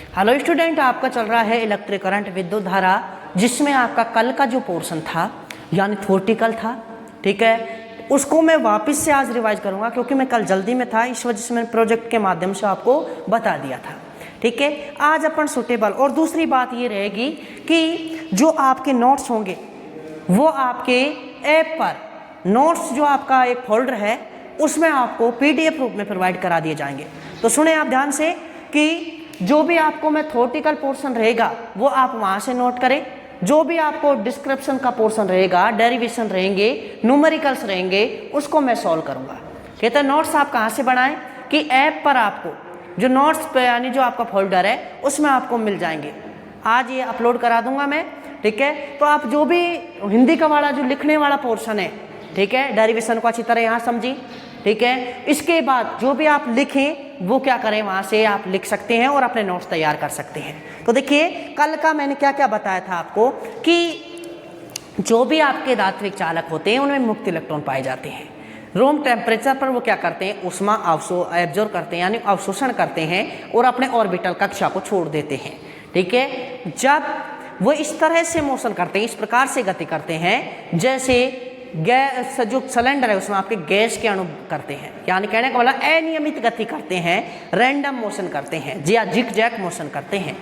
Hello student, आपका चल रहा है इलेक्ट्रिक करंट विद्युत धारा, जिसमें आपका कल का जो पोर्शन था यानी थ्योरेटिकल था, ठीक है, उसको मैं वापस से आज रिवाइज करूंगा क्योंकि मैं कल जल्दी में था, इस वजह से मैंने प्रोजेक्ट के माध्यम से आपको बता दिया था। ठीक है, आज अपन सुटेबल। और दूसरी बात ये रहेगी कि जो आपके नोट्स होंगे वो आपके ऐप पर नोट्स जो आपका एक फोल्डर है उसमें आपको PDF रूप में प्रोवाइड करा दिए जाएंगे। तो सुने आप ध्यान से कि जो भी आपको मैं थ्योरेटिकल पोर्शन रहेगा वो आप वहाँ से नोट करें, जो भी आपको डिस्क्रिप्शन का पोर्शन रहेगा, डेरिवेशन रहेंगे, न्यूमेरिकल्स रहेंगे, उसको मैं सॉल्व करूँगा। कहते हैं नोट्स आप कहाँ से बनाएं कि ऐप पर आपको जो नोट्स पे यानी जो आपका फोल्डर है उसमें आपको मिल जाएंगे। आज ये अपलोड करा दूंगा मैं, ठीक है। तो आप जो भी हिंदी का वाला जो लिखने वाला पोर्शन है, ठीक है, डेरिवेशन को अच्छी तरह यहाँ समझी, ठीक है। इसके बाद जो भी आप लिखें वो क्या करें, वहाँ से आप लिख सकते हैं और अपने नोट्स तैयार कर सकते हैं। तो देखिए कल का मैंने क्या क्या बताया था आपको कि जो भी आपके धात्विक चालक होते हैं उनमें मुक्त इलेक्ट्रॉन पाए जाते हैं। रूम टेम्परेचर पर वो क्या करते हैं, ऊष्मा एब्जॉर्ब करते हैं यानी अवशोषण करते हैं और अपने ऑर्बिटल कक्षा को छोड़ देते हैं। ठीक है, जब वो इस तरह से मोशन करते हैं, इस प्रकार से गति करते हैं जैसे गैस जो सिलेंडर है उसमें आपके गैस के अणु करते हैं, यानी कहने का मतलब अनियमित गति करते हैं, रैंडम मोशन करते हैं या जिग जैग मोशन करते हैं।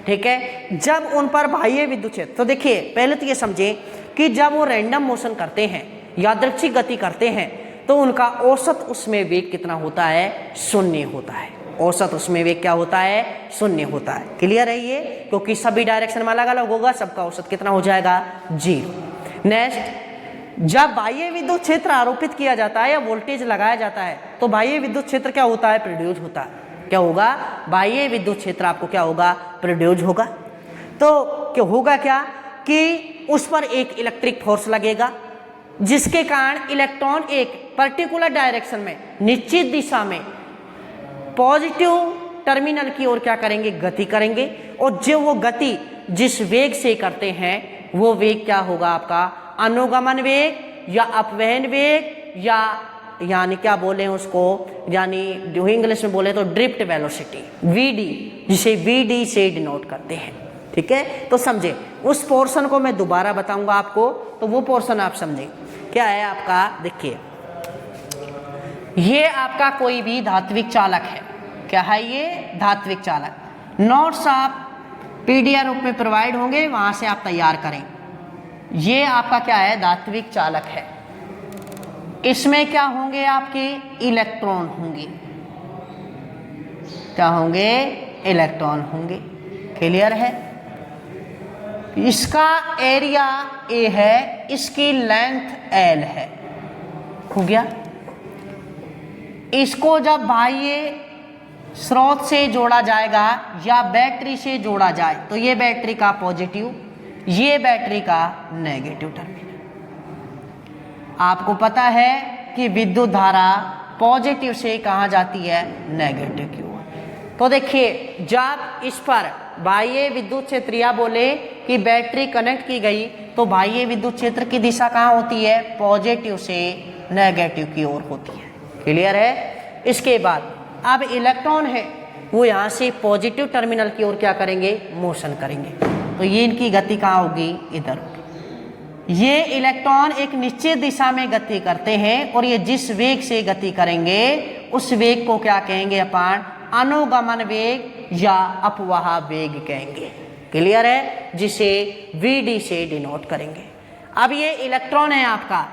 ठीक है, जब उन पर बाह्य विद्युत क्षेत्र, तो देखिए पहले तो ये समझें कि जब वो रैंडम मोशन करते हैं, यादृच्छिक गति करते हैं, तो उनका औसत उसमें वेग कितना होता है, 0 होता है। औसत उसमें वेग क्या होता है, 0 होता है। क्लियर है ये, क्योंकि सभी डायरेक्शन में अलग अलग होगा, सबका औसत कितना हो जाएगा, 0। नेक्स्ट, जब बाह्य विद्युत क्षेत्र आरोपित किया जाता है या वोल्टेज लगाया जाता है तो बाह्य विद्युत क्षेत्र क्या होता है, प्रोड्यूस होता है। क्या होगा, बाह्य विद्युत क्षेत्र आपको क्या होगा, प्रोड्यूस होगा। तो क्या होगा, क्या कि उस पर एक इलेक्ट्रिक फोर्स लगेगा जिसके कारण इलेक्ट्रॉन एक पर्टिकुलर डायरेक्शन में, निश्चित दिशा में पॉजिटिव टर्मिनल की ओर क्या करेंगे, गति करेंगे। और जो वो गति जिस वेग से करते हैं वो वेग क्या होगा आपका, अनुगमन वेग या अपवहन वेग या यानी क्या बोले उसको, यानी जो इंग्लिश में बोले तो ड्रिफ्ट वेलोसिटी, VD, जिसे VD से डिनोट करते हैं। ठीक है, तो समझे। उस पोर्शन को मैं दोबारा बताऊंगा आपको, तो वो पोर्शन आप समझे क्या है आपका। देखिए ये आपका कोई भी धात्विक चालक है, क्या है ये, धात्विक चालक। नोट्स आप PDF रूप में प्रोवाइड होंगे, वहां से आप तैयार करें। ये आपका क्या है, धात्विक चालक है। इसमें क्या होंगे, आपके इलेक्ट्रॉन होंगे। क्या होंगे, इलेक्ट्रॉन होंगे। क्लियर है। इसका एरिया A है, इसकी लेंथ L है। हो गया। इसको जब बाह्य स्रोत से जोड़ा जाएगा या बैटरी से जोड़ा जाए तो ये बैटरी का पॉजिटिव, ये बैटरी का नेगेटिव टर्मिनल। आपको पता है कि विद्युत धारा पॉजिटिव से कहाँ जाती है, नेगेटिव की ओर। तो देखिए जब इस पर बाह्य विद्युत क्षेत्र या बोले कि बैटरी कनेक्ट की गई तो बाह्य विद्युत क्षेत्र की दिशा कहाँ होती है, पॉजिटिव से नेगेटिव की ओर होती है। क्लियर है। इसके बाद अब इलेक्ट्रॉन है वो यहाँ से पॉजिटिव टर्मिनल की ओर क्या करेंगे, मोशन करेंगे। तो ये इनकी गति कहाँ होगी, इधर होगी। ये इलेक्ट्रॉन एक निश्चित दिशा में गति करते हैं और ये जिस वेग से गति करेंगे उस वेग को क्या कहेंगे अपन, अनुगमन वेग या अपवाह वेग कहेंगे। क्लियर है, जिसे VD से डिनोट करेंगे। अब ये इलेक्ट्रॉन है आपका,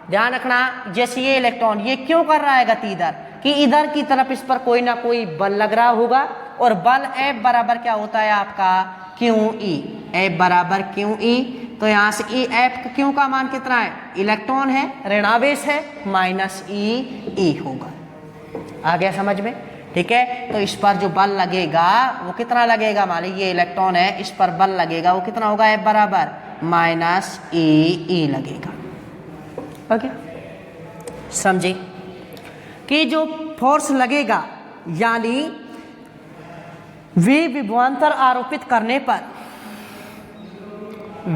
ध्यान रखना, जैसे ये इलेक्ट्रॉन ये क्यों कर रहा है गति इधर, कि इधर की तरफ इस पर कोई ना कोई बल लग रहा होगा और बल F बराबर क्या होता है आपका, QE। F बराबर QE। तो यहाँ से F Q का मान कितना है, इलेक्ट्रॉन है, ऋणावेश है, -E होगा। आ गया समझ में। ठीक है, तो इस पर जो बल लगेगा वो कितना लगेगा, मान लीजिए ये इलेक्ट्रॉन है, इस पर बल लगेगा वो कितना होगा, F बराबर -E लगेगा। ओके, समझे कि जो फोर्स लगेगा यानी V विभवांतर आरोपित करने पर,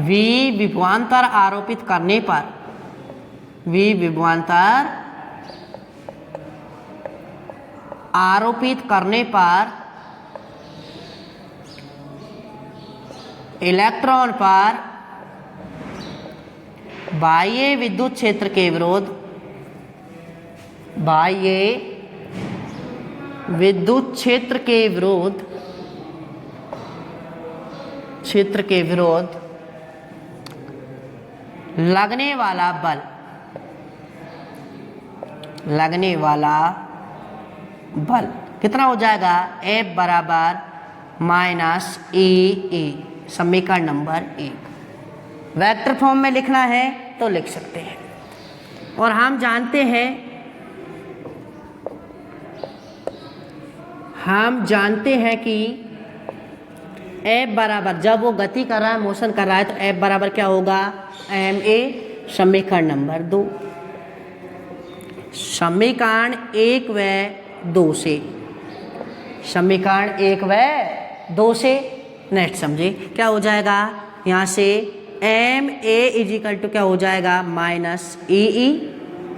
V विभवांतर आरोपित करने पर, V विभवांतर आरोपित करने पर इलेक्ट्रॉन पर बाह्य विद्युत क्षेत्र के विरोध, बाह्य विद्युत क्षेत्र के विरोध लगने वाला बल कितना हो जाएगा? F बराबर माइनस E। समीकरण नंबर 1 वेक्टर फॉर्म में लिखना है तो लिख सकते हैं। और हम जानते हैं कि F बराबर, जब वो गति कर रहा है, मोशन कर रहा है, तो F बराबर क्या होगा? ma। समीकरण नंबर 2, समीकरण 1 व 2 से, समीकरण 1 व 2 से नेक्स्ट समझिए क्या हो जाएगा? यहाँ से ma इजिकल टू क्या हो जाएगा? Minus e.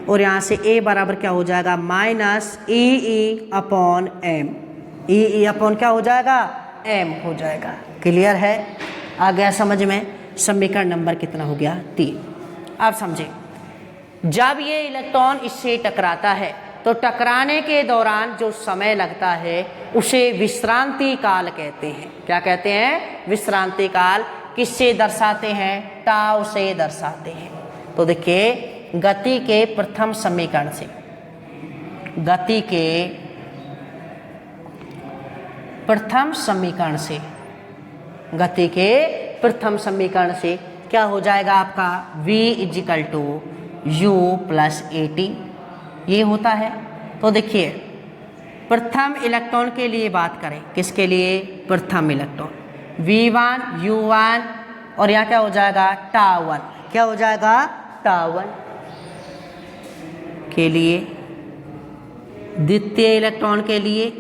और यहाँ से a बराबर क्या हो जाएगा? Minus e upon m. E upon क्या हो जाएगा? m हो जाएगा। क्लियर है? आ गया समझ में? समीकरण नंबर कितना हो गया? 3। अब समझे, जब ये इलेक्ट्रॉन इससे टकराता है तो टकराने के दौरान जो समय लगता है उसे विश्रांति काल कहते हैं। क्या कहते हैं? विश्रांति काल। किससे दर्शाते हैं? टाउ से दर्शाते हैं। तो देखिए, गति के प्रथम समीकरण से, गति के प्रथम समीकरण से, गति के प्रथम समीकरण से क्या हो जाएगा आपका? v equal to u plus at, ये होता है। तो देखिए, प्रथम इलेक्ट्रॉन के लिए बात करें, किसके लिए? प्रथम इलेक्ट्रॉन v1 u1, और यहाँ क्या हो जाएगा? टाउ1। क्या हो जाएगा? टाउ1 के लिए। द्वितीय इलेक्ट्रॉन के लिए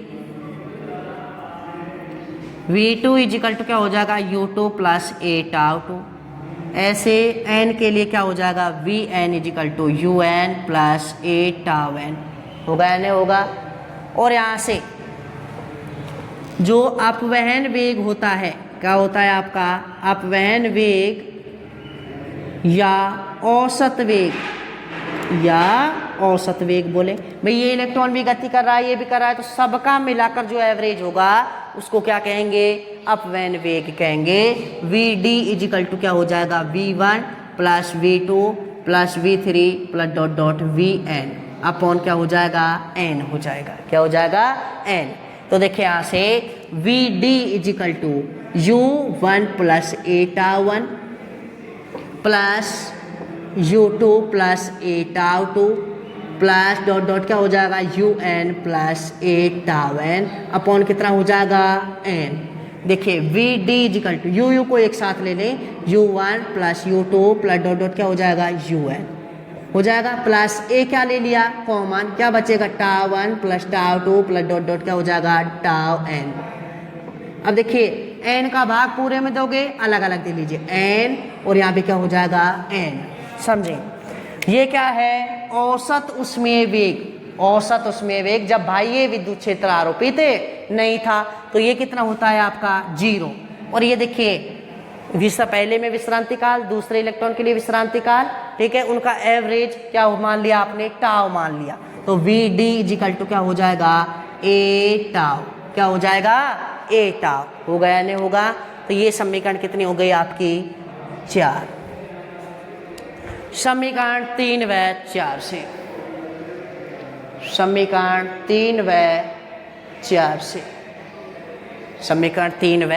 v2 इजिकल टू क्या हो जाएगा? u2 plus a टाउ2। ऐसे n के लिए क्या हो जाएगा? vn equal to un plus a tau n। होगा या नहीं होगा? और यहाँ से जो अपवहन वेग होता है, क्या होता है आपका? अपवहन वेग या औसत वेग, या औसत वेग बोले भाई, ये इलेक्ट्रॉन भी गति कर रहा है, ये भी कर रहा है, तो सबका मिलाकर जो एवरेज होगा उसको क्या कहेंगे? अपवहन वेग कहेंगे। vd इजिकल टू क्या हो जाएगा? v1 plus v2 plus v3 plus dot dot vn upon क्या हो जाएगा? n हो जाएगा। क्या हो जाएगा? n। तो देखिए यहाँ से vd equal to u1 plus a टाउ1 प्लस u2 प्लस a टाउ2 प्लस डॉट डॉट क्या हो जाएगा? un plus a tau n upon कितना हो जाएगा? n। देखिए, vd इजिकल टू u को एक साथ ले लें, u1 plus u2 plus dot dot क्या हो जाएगा? un हो जाएगा, प्लस a क्या ले लिया? कॉमन। क्या बचेगा? टाउ1 प्लस टाउ2 प्लस डॉट डॉट क्या हो जाएगा? Tau n। अब देखिए, n का भाग पूरे में दोगे, अलग अलग दे लीजिए n, और यहाँ पे क्या हो जाएगा? n। समझे? ये क्या है? औसत ऊष्मीय वेग। औसत ऊष्मीय वेग जब बाह्य विद्युत क्षेत्र आरोपित नहीं था तो ये कितना होता है आपका? 0। और ये देखिए, पहले में विश्रांति काल, दूसरे इलेक्ट्रॉन के लिए विश्रांति काल, ठीक है, उनका एवरेज क्या मान लिया आपने? टाउ मान लिया। तो vd इजिकल टू क्या हो जाएगा? a tau. क्या हो जाएगा? a tau. हो गया नहीं होगा? तो ये समीकरण कितनी हो गई आपकी? 4। समीकरण 3 व 4 से, समीकरण 3 व 4 से, समीकरण 3 व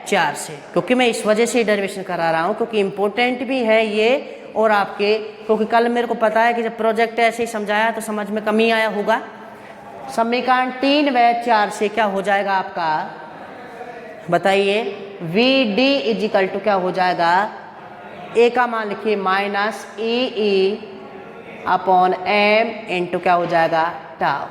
4 से, क्योंकि मैं इस वजह से डेरिवेशन करा रहा हूँ क्योंकि इम्पोर्टेंट भी है ये, और आपके क्योंकि कल मेरे को पता है कि जब प्रोजेक्ट ऐसे ही समझाया तो समझ में कमी आया होगा। समीकरण 3 व 4 से क्या हो जाएगा आपका? बताइए। vd इजिकल टू क्या हो जाएगा? a का मान लिखिए minus e upon m into क्या हो जाएगा? टाउ।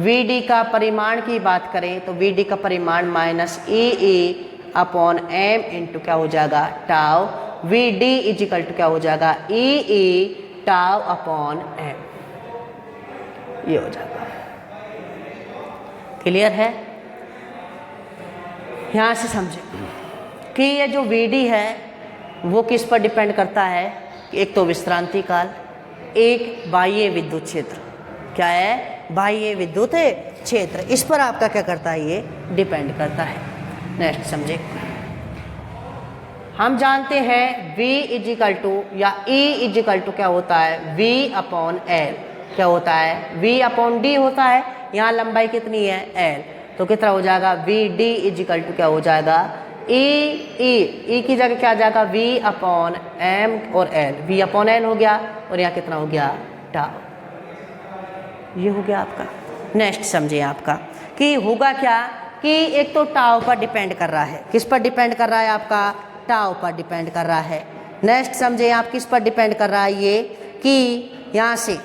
vd का परिमाण की बात करें तो vd का परिमाण minus e upon m into क्या हो जाएगा? टाउ। vd इजिकल टू क्या हो जाएगा? ई टाउ अपॉन m, ये हो जाएगा। क्लियर है? यहाँ से समझे। कि ये जो Vd है वो किस पर डिपेंड करता है, एक तो विश्रांति काल, एक बाह्य विद्युत क्षेत्र। क्या है? बाह्य विद्युत क्षेत्र, इस पर आपका क्या करता है, ये डिपेंड करता है। नेक्स्ट समझे, हम जानते हैं V इजिकल टू या E इजिकल टू क्या होता है, V अपॉन L। क्या होता है? V अपॉन D होता है। यहाँ लंबाई कितनी है? L। तो कितना हो जाएगा? VD इजिकल टू क्या हो जाएगा? E की जगह क्या आ जाएगा? V अपॉन M और L। V अपॉन L हो गया और यहाँ कितना हो गया? टाउ। ये हो गया आपका। नेक्स्ट समझिए आपका कि होगा क्या कि एक तो टाउ पर डिपेंड कर रहा है। किस पर डिपेंड कर रहा है आपका? टाउ पर डिपेंड कर रहा है। नेक्स्ट समझिए आप किस पर डिपेंड कर रहा है, ये कि यहाँ से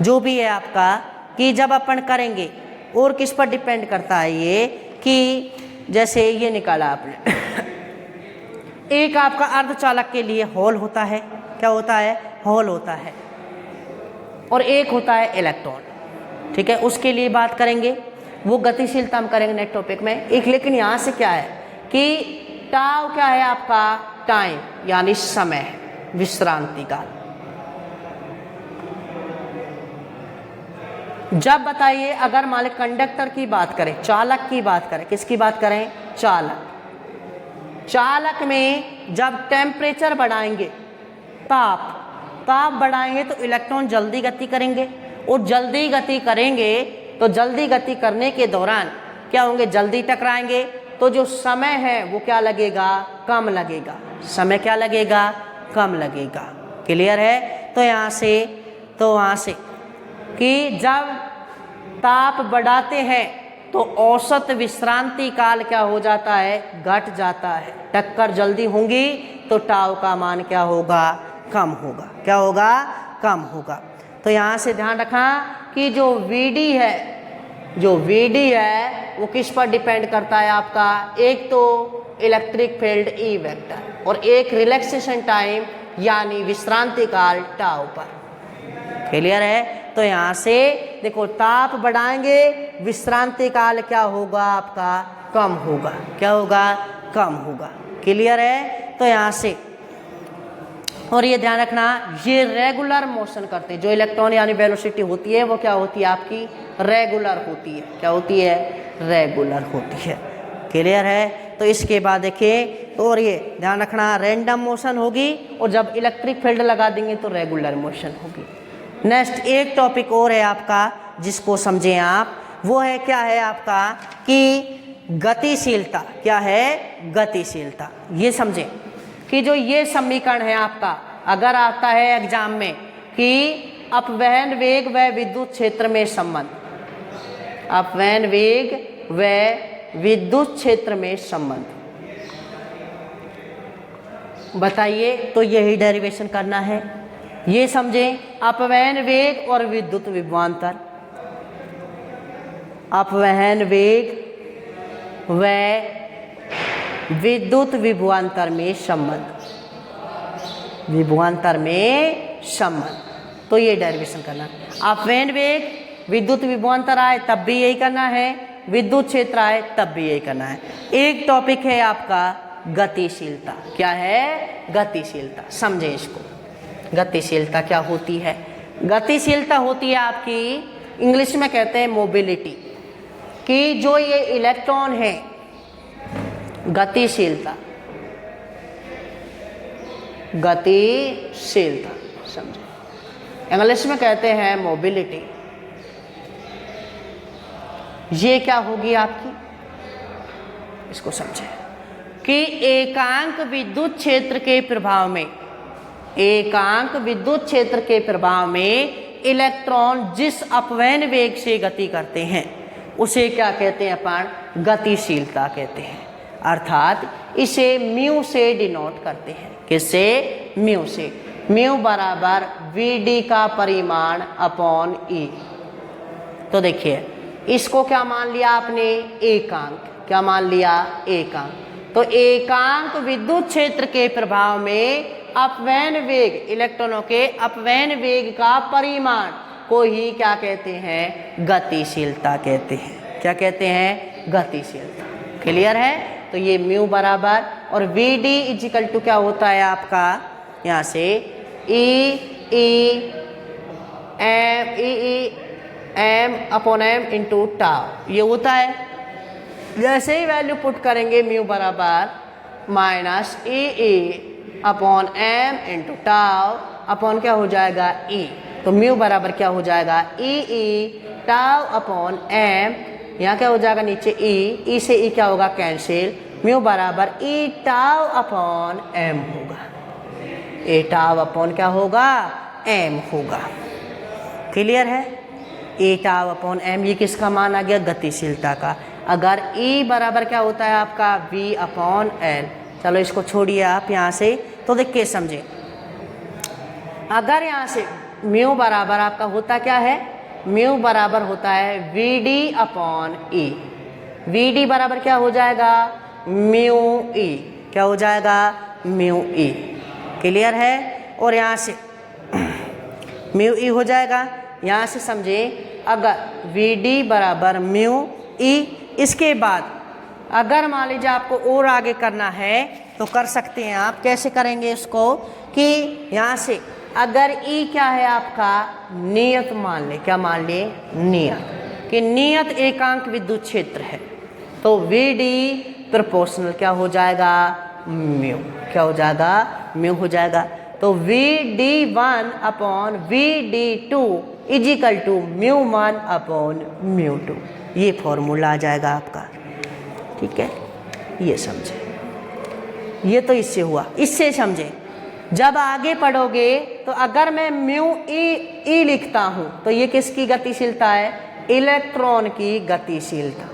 जो भी है आपका कि जब अपन करेंगे, और किस पर डिपेंड करता है ये कि जैसे ये निकाला आपने एक आपका अर्धचालक के लिए होल होता है। क्या होता है? होल होता है। और एक होता है इलेक्ट्रॉन। ठीक है, उसके लिए बात करेंगे, वो गतिशीलता हम करेंगे नेक्स्ट टॉपिक में एक। लेकिन यहाँ से क्या है कि टाउ क्या है आपका? टाइम यानी समय, विश्रांति काल। जब बताइए अगर मान लीजिए कंडक्टर की बात करें, चालक की बात करें, किसकी बात करें? चालक। चालक में जब टेम्परेचर बढ़ाएंगे, ताप बढ़ाएंगे तो इलेक्ट्रॉन जल्दी गति करेंगे, और जल्दी गति करेंगे तो जल्दी गति करने के दौरान क्या होंगे? जल्दी टकराएंगे। तो जो समय है वो क्या लगेगा? कम लगेगा। समय क्या लगेगा? कम लगेगा। क्लियर है? तो यहाँ से कि जब ताप बढ़ाते हैं तो औसत विश्रांति काल क्या हो जाता है? घट जाता है। टक्कर जल्दी होंगी तो टाउ का मान क्या होगा? कम होगा। क्या होगा? कम होगा। तो यहाँ से ध्यान रखना कि जो Vd है वो किस पर डिपेंड करता है आपका? एक तो इलेक्ट्रिक फील्ड E वेक्टर और एक रिलैक्सेशन टाइम यानी विश्रांति काल टाउ पर। क्लियर है? तो यहाँ से देखो, ताप बढ़ाएंगे, विश्रांति काल क्या होगा आपका? कम होगा। क्या होगा? कम होगा। क्लियर है? तो यहाँ से, और ये ध्यान रखना, ये रेगुलर मोशन करते हैं। जो इलेक्ट्रॉन यानी वेलोसिटी होती है वो क्या होती है आपकी? रेगुलर होती है। क्या होती है? रेगुलर होती है। क्लियर है? तो इसके बाद देखिए, और ये ध्यान रखना, रैंडम मोशन होगी, और जब इलेक्ट्रिक फील्ड लगा देंगे तो रेगुलर मोशन होगी। नेक्स्ट एक टॉपिक और है आपका जिसको समझें आप, वो है क्या है आपका कि गतिशीलता। क्या है? गतिशीलता। ये समझें कि जो ये समीकरण है आपका, अगर आता है एग्जाम में कि अपवहन वेग व विद्युत क्षेत्र में संबंध, अपवहन वेग व विद्युत क्षेत्र में संबंध बताइए, तो यही डेरिवेशन करना है। ये समझें, अपवहन वेग और विद्युत विभवांतर, अपवहन वेग व विद्युत विभवांतर में संबंध, विभवांतर में संबंध। तो ये डेरिवेशन करना। अपवहन वेग विद्युत विभवांतर आए तब भी यही करना है, विद्युत क्षेत्र आए तब भी यही करना है। एक टॉपिक है आपका गतिशीलता। क्या है? गतिशीलता। समझे इसको। गतिशीलता क्या होती है? गतिशीलता होती है आपकी, इंग्लिश में कहते हैं मोबिलिटी, कि जो ये इलेक्ट्रॉन है, गतिशीलता, गतिशीलता समझे, इंग्लिश में कहते हैं मोबिलिटी। ये क्या होगी आपकी? इसको समझे कि एकांक विद्युत क्षेत्र के प्रभाव में, एकांक विद्युत क्षेत्र के प्रभाव में इलेक्ट्रॉन जिस अपवहन वेग से गति करते हैं उसे क्या कहते हैं अपन? गतिशीलता कहते हैं। अर्थात इसे म्यू से डिनोट करते हैं। किससे? म्यू से। म्यू बराबर Vd का परिमाण अपॉन E। तो देखिए, इसको क्या मान लिया आपने? एकांक। क्या मान लिया? एकांक। तो एकांक विद्युत क्षेत्र के प्रभाव में अपवहन वेग, इलेक्ट्रॉनों के अपवहन वेग का परिमाण को ही क्या कहते हैं? गतिशीलता कहते हैं। क्या कहते हैं? गतिशीलता। क्लियर है? तो ये म्यू बराबर, और वी डी इजिकल टू क्या होता है आपका यहाँ से e m upon m into tau ये होता है। जैसे ही वैल्यू पुट करेंगे म्यू बराबर minus e upon m into tau upon क्या हो जाएगा ई, तो म्यू बराबर क्या हो जाएगा ई टाउ अपॉन एम, यहाँ क्या हो जाएगा नीचे ई से ई क्या होगा कैंसिल, म्यू बराबर ई टाउ अपॉन एम होगा, ए टाउ अपॉन क्या होगा एम होगा। क्लियर है, ए टाउ अपॉन एम ये किसका मान आ गया गतिशीलता का। अगर ई बराबर क्या होता है आपका v अपॉन एल, चलो इसको छोड़िए आप यहाँ से, तो देखिए समझे अगर यहाँ से म्यू बराबर आपका होता क्या है, म्यू बराबर होता है v d upon e, v d बराबर क्या हो जाएगा म्यू ई, क्या हो जाएगा म्यू ई। क्लियर है, और यहाँ से म्यू ई हो जाएगा, यहाँ से समझे अगर वी डी बराबर म्यू ई, इसके बाद अगर मान लीजिए आपको और आगे करना है तो कर सकते हैं आप। कैसे करेंगे इसको कि यहाँ से अगर ई क्या है आपका नियत मान ले, क्या मान ले नियत, कि नियत एकांक विद्युत क्षेत्र है, तो वी डी प्रोपोर्शनल क्या हो जाएगा म्यू, क्या हो जाएगा म्यू हो जाएगा। तो v d one upon v d two equal to mu one upon mu two, ये फॉर्मूला आ जाएगा आपका। ठीक है, ये समझे, ये तो इससे हुआ। इससे समझे जब आगे पढ़ोगे तो अगर मैं म्यू ई लिखता हूं तो ये किसकी गतिशीलता है, इलेक्ट्रॉन की गतिशीलता।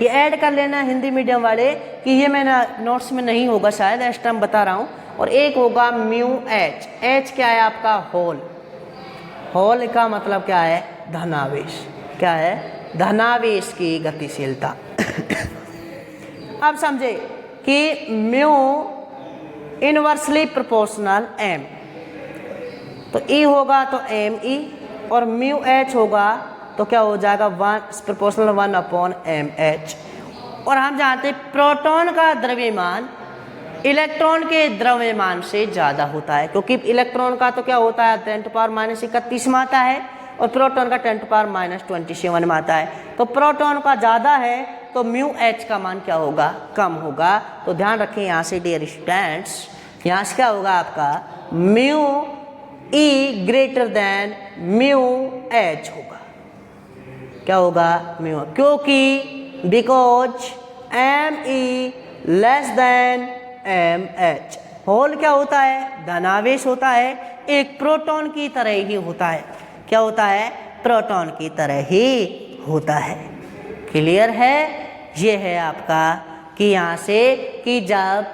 ये ऐड कर लेना हिंदी मीडियम वाले कि ये मैंने नोट्स में नहीं होगा शायद, इस टाइम बता रहा हूं। और एक होगा म्यू एच, एच क्या है आपका होल, होल का मतलब क्या है धनावेश, क्या है धनावेश की गतिशीलता। अब समझे कि म्यू इनवर्सली प्रोपोर्शनल एम, तो ई होगा तो एम ई, और म्यू एच होगा तो क्या हो जाएगा one proportional one upon m h. और हम जानते हैं प्रोटॉन का द्रव्यमान इलेक्ट्रॉन के द्रव्यमान से ज़्यादा होता है, क्योंकि इलेक्ट्रॉन का तो क्या होता है 10⁻⁻31 में आता है और प्रोटॉन का 10⁻⁻27 में आता है। तो प्रोटॉन का ज़्यादा है तो म्यू एच का मान क्या होगा कम होगा। तो ध्यान रखें यहाँ से डियर स्टूडेंट्स, यहाँ से क्या होगा आपका mu e greater than mu h होगा, क्या होगा म्यू, क्योंकि because m e less than m h. Hole क्या होता है धनावेश होता है, एक प्रोटॉन की तरह ही होता है, क्या होता है प्रोटॉन की तरह ही होता है। क्लियर है, ये है आपका कि यहाँ से कि जब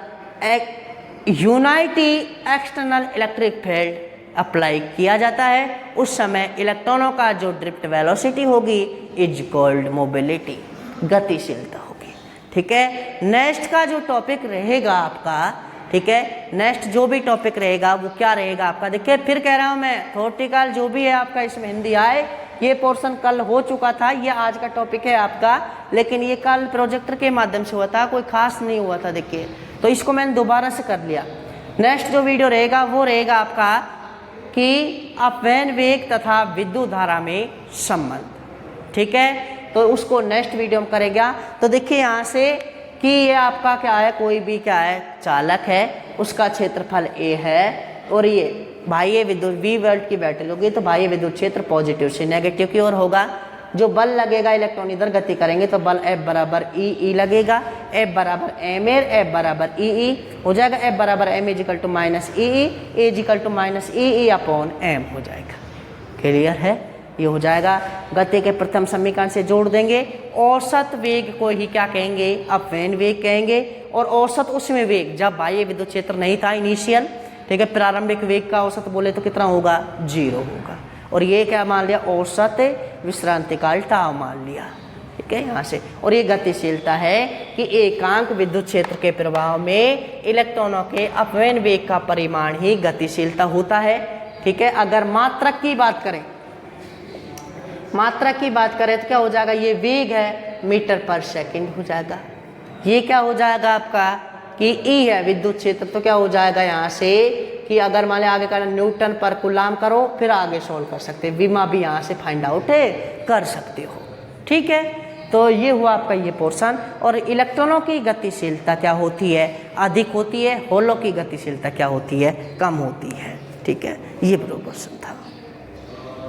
एक unity external electric field apply किया जाता है उस समय इलेक्ट्रॉनों का जो ड्रिफ्ट वेलोसिटी होगी इज कॉल्ड मोबिलिटी, गतिशीलता होगी। ठीक है, नेक्स्ट का जो टॉपिक रहेगा आपका, ठीक है नेक्स्ट जो भी टॉपिक रहेगा वो क्या रहेगा आपका, देखिए फिर कह रहा हूँ मैं थ्योरेटिकल जो भी है आपका इसमें हिंदी आए, ये पोर्शन कल हो चुका था, ये आज का टॉपिक है आपका, लेकिन ये कल प्रोजेक्टर के माध्यम से हुआ था, कोई खास नहीं हुआ था देखिए, तो इसको मैंने दोबारा से कर लिया। नेक्स्ट जो वीडियो रहेगा वो रहेगा आपका कि अपव्यय वेग तथा विद्युत धारा में संबंध। ठीक है, तो उसको नेक्स्ट वीडियो में करेगा। तो देखिए यहाँ से कि ये आपका क्या है, कोई भी क्या है चालक है, उसका क्षेत्रफल A है और ये बाह्य विद्युत V वोल्ट की बैटरी होगी, तो बाह्य विद्युत क्षेत्र पॉजिटिव से नेगेटिव की ओर होगा। जो बल लगेगा इलेक्ट्रॉन इधर गति करेंगे तो बल F बराबर E लगेगा, F बराबर M F बराबर E हो जाएगा, F बराबर M equal to minus E equal to minus E upon M हो जाएगा। क्लियर है, ये हो जाएगा। गति के प्रथम समीकरण से जोड़ देंगे, औसत वेग को ही क्या कहेंगे अपव्यय वेग कहेंगे, और औसत उसमें वेग जब बाह्य विद्युत क्षेत्र नहीं था इनिशियल, ठीक है प्रारंभिक वेग का औसत बोले तो कितना होगा 0 होगा, और ये क्या मान लिया औसत विश्रांति काल टाउ मान लिया। ठीक है यहाँ से, और ये गतिशीलता है कि एकांक विद्युत क्षेत्र के प्रभाव में इलेक्ट्रॉनों के अपव्यय वेग का परिमाण ही गतिशीलता होता है। ठीक है, अगर मात्रक की बात करें, मात्रा की बात करें तो क्या हो जाएगा, ये वेग है मीटर पर सेकंड हो जाएगा। ये क्या हो जाएगा आपका कि ई है विद्युत क्षेत्र, तो क्या हो जाएगा यहाँ से कि अगर मान लिया आगे का न्यूटन पर कूलाम करो फिर आगे सोल्व कर सकते हैं, विमा भी यहाँ से फाइंड आउट कर सकते हो। ठीक है, तो ये हुआ आपका ये पोर्शन। और इलेक्ट्रॉनों की गतिशीलता क्या होती है, अधिक होती है, होलों की गतिशीलता क्या होती है, कम होती है। ठीक है, ये क्वेश्चन था।